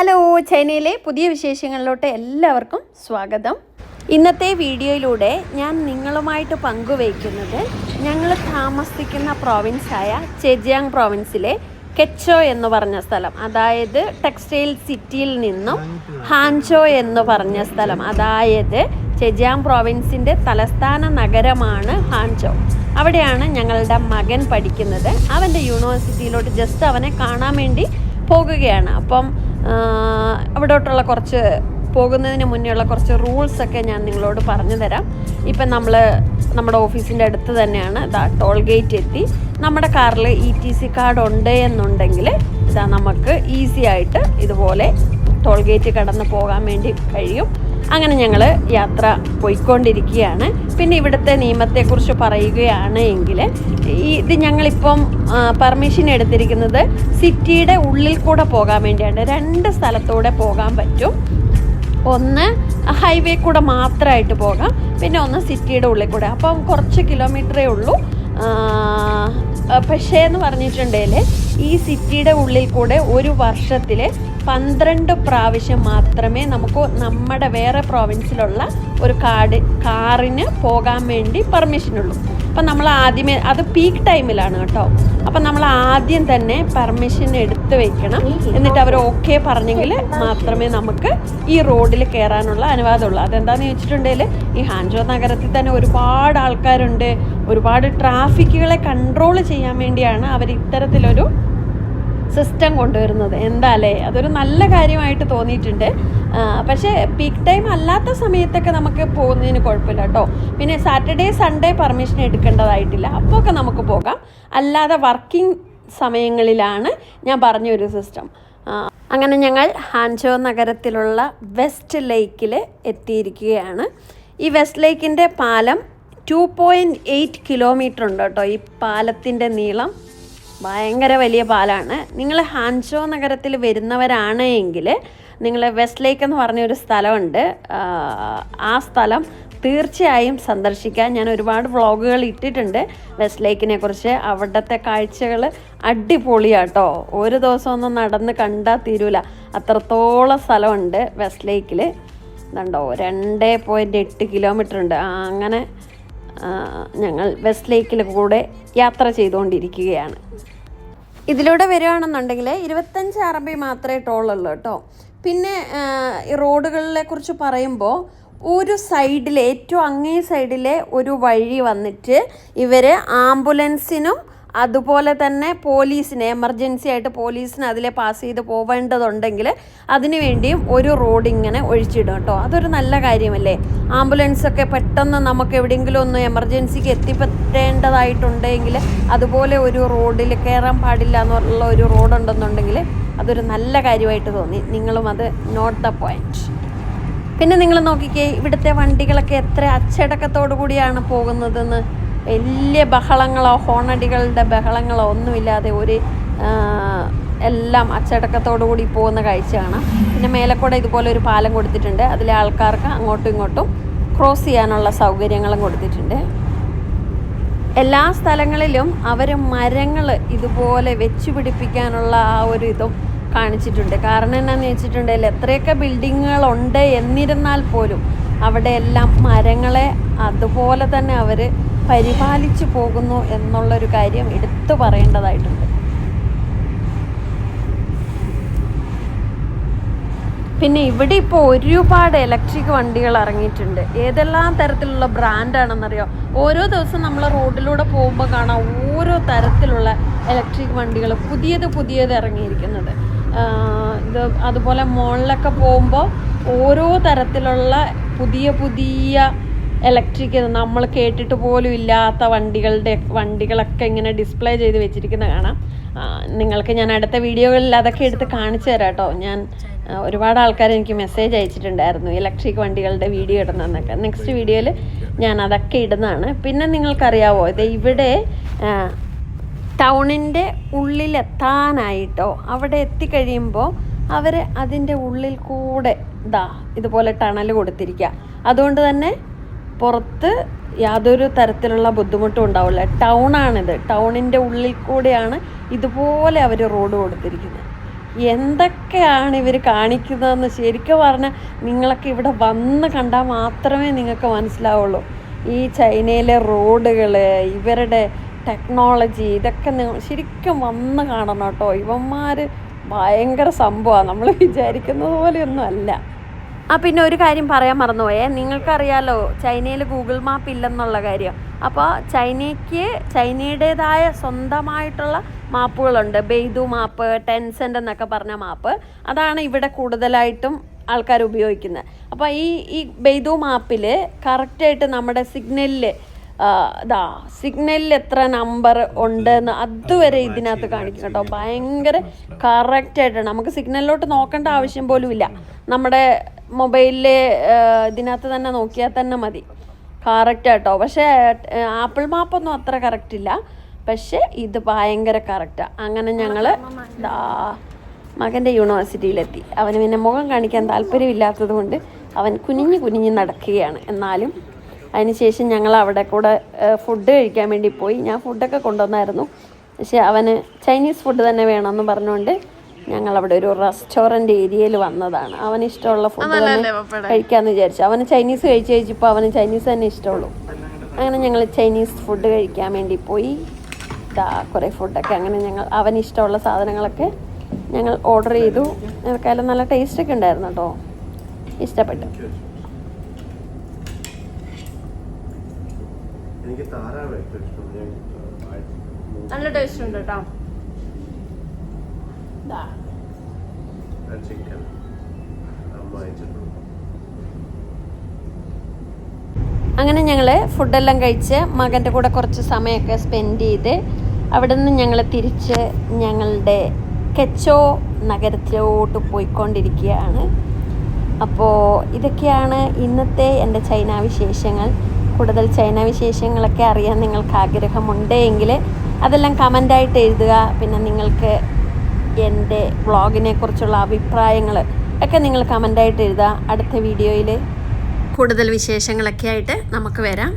Hello, ചൈനയിലെ പുതിയ വിശേഷങ്ങളിലോട്ട് എല്ലാവർക്കും സ്വാഗതം. ഇന്നത്തെ വീഡിയോയിലൂടെ ഞാൻ നിങ്ങളുമായിട്ട് പങ്കുവയ്ക്കുന്നത് ഞങ്ങൾ താമസിക്കുന്ന പ്രോവിൻസായ ചെജിയാങ് പ്രോവിൻസിലെ കെച്ചോ എന്ന് പറഞ്ഞ സ്ഥലം, അതായത് ടെക്സ്റ്റൈൽ സിറ്റിയിൽ നിന്നും ഹാൻചോ എന്ന് പറഞ്ഞ സ്ഥലം, അതായത് ചെജിയാങ് പ്രോവിൻസിൻ്റെ തലസ്ഥാന നഗരമാണ് ഹാൻചോ. അവിടെയാണ് ഞങ്ങളുടെ മകൻ പഠിക്കുന്നത്. അവൻ്റെ യൂണിവേഴ്സിറ്റിയിലോട്ട് ജസ്റ്റ് അവനെ കാണാൻ വേണ്ടി പോകുകയാണ്. അപ്പം അവിടോട്ടുള്ള കുറച്ച് പോകുന്നതിന് മുന്നേയുള്ള കുറച്ച് റൂൾസൊക്കെ ഞാൻ നിങ്ങളോട് പറഞ്ഞു തരാം. ഇപ്പം നമ്മുടെ ഓഫീസിൻ്റെ അടുത്ത് തന്നെയാണ്. ടോൾ ഗേറ്റ് എത്തി. നമ്മുടെ കാറിൽ ETC കാർഡ് ഉണ്ട് എന്നുണ്ടെങ്കിൽ നമുക്ക് ഈസി ആയിട്ട് ഇതുപോലെ ടോൾ ഗേറ്റ് കടന്ന് പോകാൻ വേണ്ടി കഴിയും. അങ്ങനെ ഞങ്ങൾ യാത്ര പോയിക്കൊണ്ടിരിക്കുകയാണ്. പിന്നെ ഇവിടുത്തെ നിയമത്തെക്കുറിച്ച് പറയുകയാണ് എങ്കിൽ ഇത് ഞങ്ങളിപ്പം പെർമിഷൻ എടുത്തിരിക്കുന്നത് സിറ്റിയുടെ ഉള്ളിൽ കൂടെ പോകാൻ വേണ്ടിയാണ്. 2 സ്ഥലത്തൂടെ പോകാൻ പറ്റും. ഒന്ന് ഹൈവേ കൂടെ മാത്രമായിട്ട് പോകാം, പിന്നെ ഒന്ന് സിറ്റിയുടെ ഉള്ളിൽ കൂടെ. അപ്പം കുറച്ച് കിലോമീറ്ററേ ഉള്ളൂ. പക്ഷേ എന്ന് പറഞ്ഞിട്ടുണ്ടെങ്കിൽ ഈ സിറ്റിയുടെ ഉള്ളിൽ കൂടെ ഒരു വർഷത്തിൽ 12 പ്രാവശ്യം മാത്രമേ നമുക്ക് നമ്മുടെ വേറെ പ്രോവിൻസിലുള്ള ഒരു കാറിന് പോകാൻ വേണ്ടി പെർമിഷനുള്ളൂ. അപ്പം നമ്മൾ ആദ്യമേ, അത് പീക്ക് ടൈമിലാണ് കേട്ടോ. അപ്പം നമ്മൾ ആദ്യം തന്നെ പെർമിഷൻ എടുത്ത് വെക്കണം. എന്നിട്ട് അവർ ഓക്കെ പറഞ്ഞെങ്കിൽ മാത്രമേ നമുക്ക് ഈ റോഡിൽ കയറാനുള്ള അനുവാദമുള്ളൂ. അതെന്താണെന്ന് ചോദിച്ചിട്ടുണ്ടെങ്കിൽ ഈ ഹാൻചോ നഗരത്തിൽ തന്നെ ഒരുപാട് ആൾക്കാരുണ്ട്. ഒരുപാട് ട്രാഫിക്കുകളെ കൺട്രോൾ ചെയ്യാൻ വേണ്ടിയാണ് അവർ ഇത്തരത്തിലൊരു സിസ്റ്റം കൊണ്ടുവരുന്നത്. എന്താല്ലേ, അതൊരു നല്ല കാര്യമായിട്ട് തോന്നിയിട്ടുണ്ട്. പക്ഷേ പീക്ക് ടൈം അല്ലാത്ത സമയത്തൊക്കെ നമുക്ക് പോകുന്നതിന് കുഴപ്പമില്ല കേട്ടോ. പിന്നെ സാറ്റർഡേ സൺഡേ പെർമിഷൻ എടുക്കേണ്ടതായിട്ടില്ല, അപ്പോഴൊക്കെ നമുക്ക് പോകാം. അല്ലാതെ വർക്കിംഗ് സമയങ്ങളിലാണ് ഞാൻ പറഞ്ഞൊരു സിസ്റ്റം. അങ്ങനെ ഞങ്ങൾ ഹാൻചോ നഗരത്തിലുള്ള വെസ്റ്റ് ലേക്കിൽ എത്തിയിരിക്കുകയാണ്. ഈ വെസ്റ്റ് ലേക്കിൻ്റെ പാലം 2.8 കിലോമീറ്റർ ഉണ്ട് കേട്ടോ. ഈ പാലത്തിൻ്റെ നീളം ഭയങ്കര വലിയ പാലാണ്. നിങ്ങൾ ഹാൻചോ നഗരത്തിൽ വരുന്നവരാണ് എങ്കിൽ നിങ്ങൾ വെസ്റ്റ് ലേക്ക് എന്ന് പറഞ്ഞൊരു സ്ഥലമുണ്ട്. ആ സ്ഥലം തീർച്ചയായും സന്ദർശിക്കാൻ ഞാൻ ഒരുപാട് വ്ളോഗുകൾ ഇട്ടിട്ടുണ്ട് വെസ്റ്റ് ലേക്കിനെ കുറിച്ച്. അവിടുത്തെ കാഴ്ചകൾ അടിപൊളിയാട്ടോ. ഒരു ദിവസം ഒന്നും നടന്ന് കണ്ടാൽ തീരൂല, അത്രത്തോളം സ്ഥലമുണ്ട് വെസ്റ്റ് ലേക്കിൽ. ഇതുണ്ടോ, 2.8 കിലോമീറ്റർ ഉണ്ട്. അങ്ങനെ ഞങ്ങൾ വെസ്റ്റ് ലേക്കിൽ കൂടെ യാത്ര ചെയ്തുകൊണ്ടിരിക്കുകയാണ്. ഇതിലൂടെ വരികയാണെന്നുണ്ടെങ്കിൽ 25 RMB മാത്രമേ ടോളുള്ളൂ കേട്ടോ. പിന്നെ ഈ റോഡുകളെ കുറിച്ച് പറയുമ്പോൾ ഒരു സൈഡിൽ, ഏറ്റവും അങ്ങേ സൈഡിലെ ഒരു വഴി വന്നിട്ട് ഇവർ ആംബുലൻസിനും അതുപോലെ തന്നെ പോലീസിന്, എമർജൻസി ആയിട്ട് പോലീസിന് അതിലെ പാസ് ചെയ്ത് പോവേണ്ടതുണ്ടെങ്കിൽ അതിനു വേണ്ടിയും ഒരു റോഡ് ഇങ്ങനെ ഒഴിച്ചിടും കേട്ടോ. അതൊരു നല്ല കാര്യമല്ലേ. ആംബുലൻസൊക്കെ പെട്ടെന്ന് നമുക്ക് എവിടെയെങ്കിലും ഒന്ന് എമർജൻസിക്ക് എത്തിപ്പെട്ടേണ്ടതായിട്ടുണ്ടെങ്കിൽ അതുപോലെ ഒരു റോഡിൽ കയറാൻ പാടില്ല എന്നുള്ള ഒരു റോഡുണ്ടെന്നുണ്ടെങ്കിൽ അതൊരു നല്ല കാര്യമായിട്ട് തോന്നി. നിങ്ങളും അത് നോട്ട് ദ പോയിന്റ്. പിന്നെ നിങ്ങൾ നോക്കിക്കേ, ഇവിടുത്തെ വണ്ടികളൊക്കെ എത്ര അച്ചടക്കത്തോടു കൂടിയാണ് പോകുന്നതെന്ന്. വലിയ ബഹളങ്ങളോ ഹോണടികളുടെ ബഹളങ്ങളോ ഒന്നുമില്ലാതെ എല്ലാം അച്ചടക്കത്തോടു കൂടി പോകുന്ന കാഴ്ച കാണാം. പിന്നെ മേലക്കൂടെ ഇതുപോലെ ഒരു പാലം കൊടുത്തിട്ടുണ്ട്. അതിലെ ആൾക്കാർക്ക് അങ്ങോട്ടും ഇങ്ങോട്ടും ക്രോസ് ചെയ്യാനുള്ള സൗകര്യങ്ങളും കൊടുത്തിട്ടുണ്ട്. എല്ലാ സ്ഥലങ്ങളിലും അവർ മരങ്ങൾ ഇതുപോലെ വെച്ച് പിടിപ്പിക്കാനുള്ള ആ ഒരു ഇതും കാണിച്ചിട്ടുണ്ട്. കാരണം എന്നാന്ന് വെച്ചിട്ടുണ്ടെങ്കിൽ എത്രയൊക്കെ ബിൽഡിങ്ങുകളുണ്ട് എന്നിരുന്നാൽ പോലും അവിടെയെല്ലാം മരങ്ങളെ അതുപോലെ തന്നെ അവർ പരിപാലിച്ചു പോകുന്നു എന്നുള്ളൊരു കാര്യം എടുത്തു പറയേണ്ടതായിട്ടുണ്ട്. പിന്നെ ഇവിടെ ഇപ്പോൾ ഒരുപാട് ഇലക്ട്രിക് വണ്ടികൾ ഇറങ്ങിയിട്ടുണ്ട്. ഏതെല്ലാം തരത്തിലുള്ള ബ്രാൻഡാണെന്നറിയോ. ഓരോ ദിവസം നമ്മൾ റോഡിലൂടെ പോകുമ്പോൾ കാണാം ഓരോ തരത്തിലുള്ള ഇലക്ട്രിക് വണ്ടികൾ പുതിയത് ഇറങ്ങിയിരിക്കുന്നത്. ഇത് അതുപോലെ മോളിലൊക്കെ പോകുമ്പോൾ ഓരോ തരത്തിലുള്ള പുതിയ ഇലക്ട്രിക്, നമ്മൾ കേട്ടിട്ട് പോലും ഇല്ലാത്ത വണ്ടികളൊക്കെ ഇങ്ങനെ ഡിസ്പ്ലേ ചെയ്ത് വെച്ചിരിക്കുന്ന കാണാം. നിങ്ങൾക്ക് ഞാൻ അടുത്ത വീഡിയോകളിൽ അതൊക്കെ എടുത്ത് കാണിച്ചു തരാം കേട്ടോ. ഞാൻ ഒരുപാട് ആൾക്കാർ എനിക്ക് മെസ്സേജ് അയച്ചിട്ടുണ്ടായിരുന്നു ഇലക്ട്രിക് വണ്ടികളുടെ വീഡിയോ ഇടുന്നതെന്നൊക്കെ. നെക്സ്റ്റ് വീഡിയോയിൽ ഞാൻ അതൊക്കെ ഇടുന്നതാണ്. പിന്നെ നിങ്ങൾക്കറിയാവോ, ഇത് ഇവിടെ ടൗണിൻ്റെ ഉള്ളിലെത്താനായിട്ടോ അവിടെ എത്തിക്കഴിയുമ്പോൾ അവർ അതിൻ്റെ ഉള്ളിൽ കൂടെ ഇതുപോലെ ടണൽ കൊടുത്തിരിക്കുക. അതുകൊണ്ട് തന്നെ പുറത്ത് യാതൊരു തരത്തിലുള്ള ബുദ്ധിമുട്ടും ഉണ്ടാവില്ല. ടൗണാണിത്. ടൗണിൻ്റെ ഉള്ളിൽ കൂടെയാണ് ഇതുപോലെ അവർ റോഡ് കൊടുത്തിരിക്കുന്നത്. എന്തൊക്കെയാണ് ഇവർ കാണിക്കുന്നതെന്ന് ശരിക്കും പറഞ്ഞാൽ നിങ്ങളൊക്കെ ഇവിടെ വന്ന് കണ്ടാൽ മാത്രമേ നിങ്ങൾക്ക് മനസ്സിലാവുള്ളൂ. ഈ ചൈനയിലെ റോഡുകൾ, ഇവരുടെ ടെക്നോളജി, ഇതൊക്കെ ശരിക്കും വന്ന് കാണണം കേട്ടോ. ഇവന്മാർ ഭയങ്കര സംഭവമാണ്, നമ്മൾ വിചാരിക്കുന്നത് പോലെയൊന്നും അല്ല. പിന്നെ ഒരു കാര്യം പറയാൻ മറന്നുപോയേ, നിങ്ങൾക്കറിയാലോ ചൈനയിൽ ഗൂഗിൾ മാപ്പ് ഇല്ലെന്നുള്ള കാര്യം. അപ്പോൾ ചൈനയുടേതായ സ്വന്തമായിട്ടുള്ള മാപ്പുകളുണ്ട്. ബെയ്തു മാപ്പ്, ടെൻസെൻ്റ് എന്നൊക്കെ പറഞ്ഞ മാപ്പ്, അതാണ് ഇവിടെ കൂടുതലായിട്ടും ആൾക്കാർ ഉപയോഗിക്കുന്നത്. അപ്പോൾ ഈ ബെയ്തു മാപ്പിൽ കറക്റ്റായിട്ട് നമ്മുടെ സിഗ്നലിൽ എത്ര നമ്പർ ഉണ്ടെന്ന് അതുവരെ ഇതിനകത്ത് കാണിക്കും കേട്ടോ. ഭയങ്കര കറക്റ്റായിട്ട് നമുക്ക് സിഗ്നലിലോട്ട് നോക്കേണ്ട ആവശ്യം പോലും ഇല്ല. നമ്മുടെ മൊബൈലിൽ ഇതിനകത്ത് തന്നെ നോക്കിയാൽ തന്നെ മതി, കറക്റ്റായിട്ടോ. പക്ഷേ ആപ്പിൾ മാപ്പൊന്നും അത്ര കറക്റ്റില്ല, പക്ഷേ ഇത് ഭയങ്കര കറക്റ്റാണ്. അങ്ങനെ ഞങ്ങൾ മകൻ്റെ യൂണിവേഴ്സിറ്റിയിലെത്തി. അവന് പിന്നെ മുഖം കാണിക്കാൻ താല്പര്യമില്ലാത്തത് കൊണ്ട് അവൻ കുനിഞ്ഞ് നടക്കുകയാണ്. എന്നാലും അതിനുശേഷം ഞങ്ങൾ അവിടെ കൂടെ ഫുഡ് കഴിക്കാൻ വേണ്ടി പോയി. ഞാൻ ഫുഡൊക്കെ കൊണ്ടുവന്നായിരുന്നു, പക്ഷേ അവന് ചൈനീസ് ഫുഡ് തന്നെ വേണമെന്ന് പറഞ്ഞുകൊണ്ട് ഞങ്ങളവിടെ ഒരു റെസ്റ്റോറൻറ്റ് ഏരിയയിൽ വന്നതാണ്. അവന് ഇഷ്ടമുള്ള ഫുഡ് തന്നെ കഴിക്കാമെന്ന് വിചാരിച്ചു. അവന് ചൈനീസ് കഴിച്ചപ്പോൾ അവന് ചൈനീസ് തന്നെ ഇഷ്ടമുള്ളൂ. അങ്ങനെ ഞങ്ങൾ ചൈനീസ് ഫുഡ് കഴിക്കാൻ വേണ്ടി പോയി. കുറേ ഫുഡൊക്കെ അങ്ങനെ അവന് ഇഷ്ടമുള്ള സാധനങ്ങളൊക്കെ ഞങ്ങൾ ഓർഡർ ചെയ്തു. ഞങ്ങൾക്കെല്ലാം നല്ല ടേസ്റ്റൊക്കെ ഉണ്ടായിരുന്നു കേട്ടോ, ഇഷ്ടപ്പെട്ടു. നല്ല ടേസ്റ്റ് ഉണ്ട് കേട്ടോ. അങ്ങനെ ഞങ്ങൾ ഫുഡെല്ലാം കഴിച്ച് മകൻ്റെ കൂടെ കുറച്ച് സമയമൊക്കെ സ്പെൻഡ് ചെയ്ത് അവിടെ നിന്ന് ഞങ്ങൾ തിരിച്ച് ഞങ്ങളുടെ കെച്ചോ നഗരത്തിലോട്ട് പോയിക്കൊണ്ടിരിക്കുകയാണ്. അപ്പോൾ ഇതൊക്കെയാണ് ഇന്നത്തെ എൻ്റെ ചൈന വിശേഷങ്ങൾ. കൂടുതൽ ചൈന വിശേഷങ്ങളൊക്കെ അറിയാൻ നിങ്ങൾക്ക് ആഗ്രഹമുണ്ടെങ്കിൽ അതെല്ലാം കമൻ്റായിട്ട് എഴുതുക. പിന്നെ നിങ്ങൾക്ക് എൻ്റെ വ്ളോഗിനെ കുറിച്ചുള്ള അഭിപ്രായങ്ങൾ ഒക്കെ നിങ്ങൾ കമൻ്റായിട്ട് എഴുതുക. അടുത്ത വീഡിയോയിൽ കൂടുതൽ വിശേഷങ്ങളൊക്കെ ആയിട്ട് നമുക്ക് വരാം.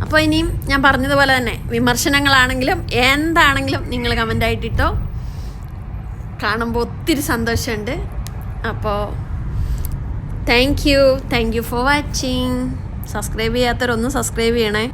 അപ്പോൾ ഇനിയും ഞാൻ പറഞ്ഞതുപോലെ തന്നെ വിമർശനങ്ങളാണെങ്കിലും എന്താണെങ്കിലും നിങ്ങൾ കമൻ്റായിട്ടിട്ടോ. കാണുമ്പോൾ ഒത്തിരി സന്തോഷമുണ്ട്. അപ്പോൾ thank you for watching. Subscribe ചെയ്യാത്തവരൊന്ന് സബ്സ്ക്രൈബ് ചെയ്യണേ.